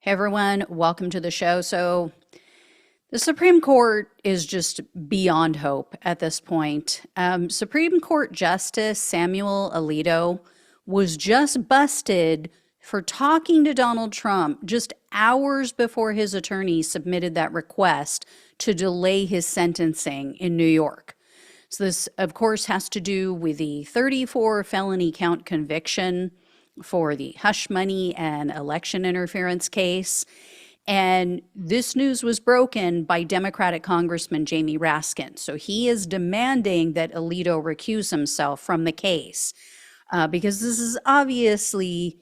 Hey everyone, welcome to the show. So, the Supreme Court is just beyond hope at this point. Supreme Court Justice Samuel Alito was just busted for talking to Donald Trump just hours before his attorney submitted that request to delay his sentencing in New York. So, this, of course, has to do with the 34 felony count conviction for the hush money and election interference case. And this news was broken by Democratic Congressman Jamie Raskin. So he is demanding that Alito recuse himself from the case because this is obviously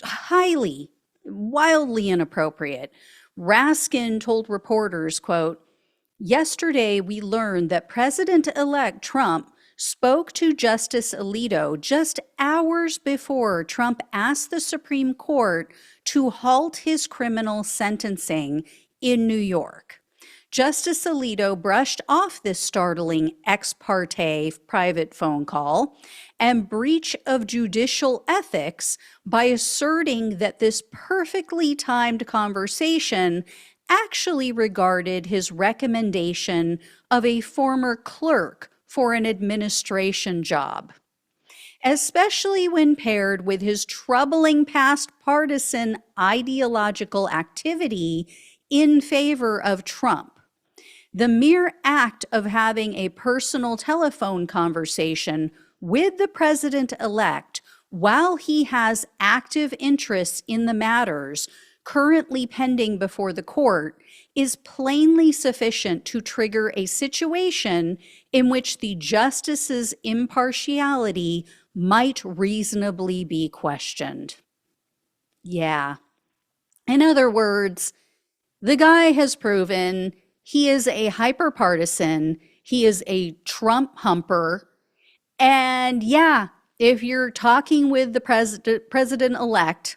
highly, wildly inappropriate. Raskin told reporters, quote, "Yesterday we learned that President-elect Trump spoke to Justice Alito just hours before Trump asked the Supreme Court to halt his criminal sentencing in New York. Justice Alito brushed off this startling ex parte private phone call and breach of judicial ethics by asserting that this perfectly timed conversation actually regarded his recommendation of a former clerk for an administration job, especially when paired with his troubling past partisan ideological activity in favor of Trump. The mere act of having a personal telephone conversation with the president-elect while he has active interests in the matters currently pending before the court is plainly sufficient to trigger a situation in which the justice's impartiality might reasonably be questioned." Yeah. In other words, the guy has proven he is a hyperpartisan, he is a Trump humper, and yeah, if you're talking with the president-elect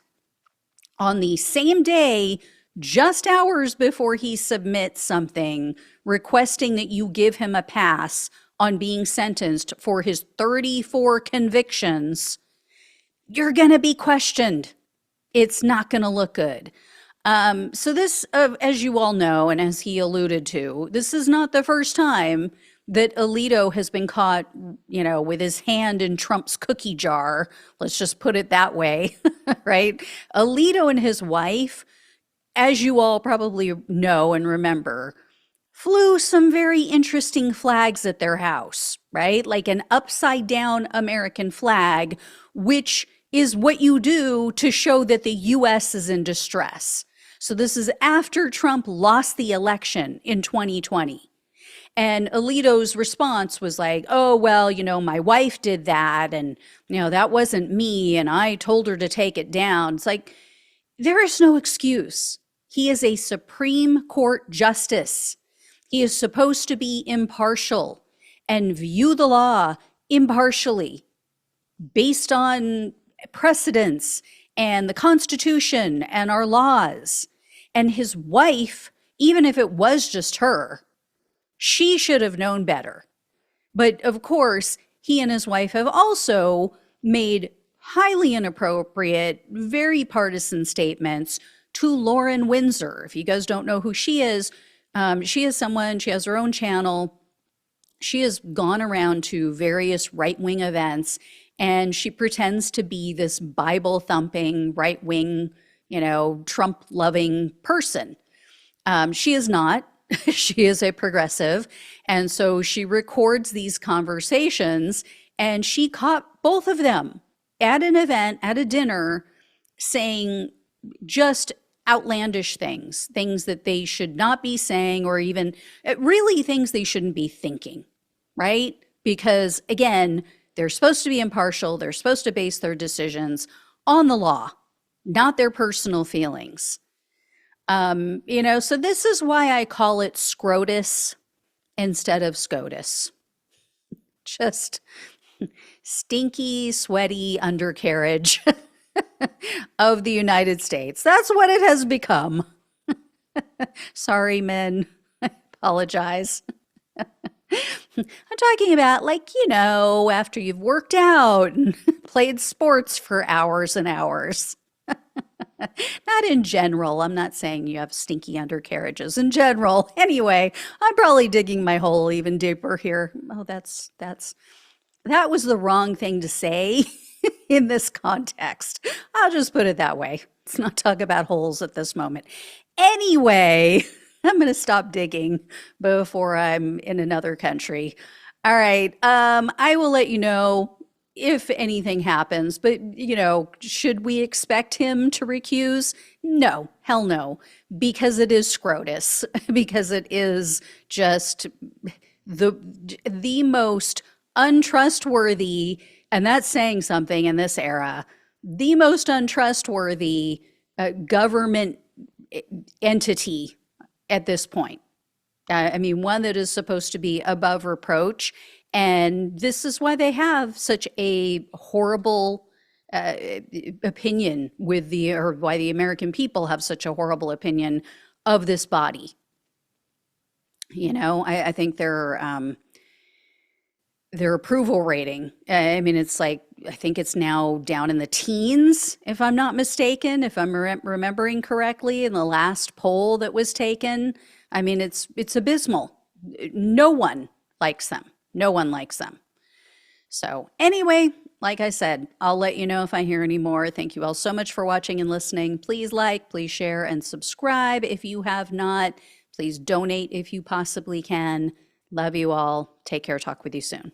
on the same day, just hours before he submits something requesting that you give him a pass on being sentenced for his 34 convictions, you're going to be questioned. It's not going to look good. So this, as you all know, and as he alluded to, this is not the first time that Alito has been caught, with his hand in Trump's cookie jar. Let's just put it that way, right? Alito and his wife, as you all probably know and remember, flew some very interesting flags at their house, right? Like an upside down American flag, which is what you do to show that the US is in distress. So this is after Trump lost the election in 2020. And Alito's response was like, "Oh, well, my wife did that, and, that wasn't me, and I told her to take it down." It's like, there is no excuse. He is a Supreme Court justice. He is supposed to be impartial and view the law impartially based on precedents and the Constitution and our laws. And his wife, even if it was just her, she should have known better. But of course, he and his wife have also made highly inappropriate, very partisan statements to Lauren Windsor. If you guys don't know who she is someone, she has her own channel. She has gone around to various right-wing events, and she pretends to be this Bible-thumping, right-wing, Trump-loving person. She is not. She is a progressive. And so she records these conversations, and she caught both of them at an event, at a dinner, saying just outlandish things that they should not be saying, or even really things they shouldn't be thinking, right? Because again, they're supposed to be impartial. They're supposed to base their decisions on the law, not their personal feelings. So this is why I call it SCROTUS instead of SCOTUS. Just stinky, sweaty undercarriage of the United States. That's what it has become. Sorry, men. I apologize. I'm talking about, after you've worked out and played sports for hours and hours. Not in general. I'm not saying you have stinky undercarriages in general. Anyway, I'm probably digging my hole even deeper here. Oh, that was the wrong thing to say in this context. I'll just put it that way. Let's not talk about holes at this moment. Anyway, I'm going to stop digging before I'm in another country. All right. I will let you know if anything happens, but should we expect him to recuse? No, hell no, because it is SCROTUS, because it is just the the most untrustworthy, and that's saying something in this era, the most untrustworthy government entity at this point. I mean, one that is supposed to be above reproach. And this is why they have such a horrible opinion or why the American people have such a horrible opinion of this body. I think their approval rating, I mean, it's like, I think it's now down in the teens, if I'm not mistaken, if I'm remembering correctly, in the last poll that was taken. I mean, it's abysmal. No one likes them. No one likes them. So anyway, like I said, I'll let you know if I hear any more. Thank you all so much for watching and listening. Please like, please share, and subscribe if you have not. Please donate if you possibly can. Love you all. Take care. Talk with you soon.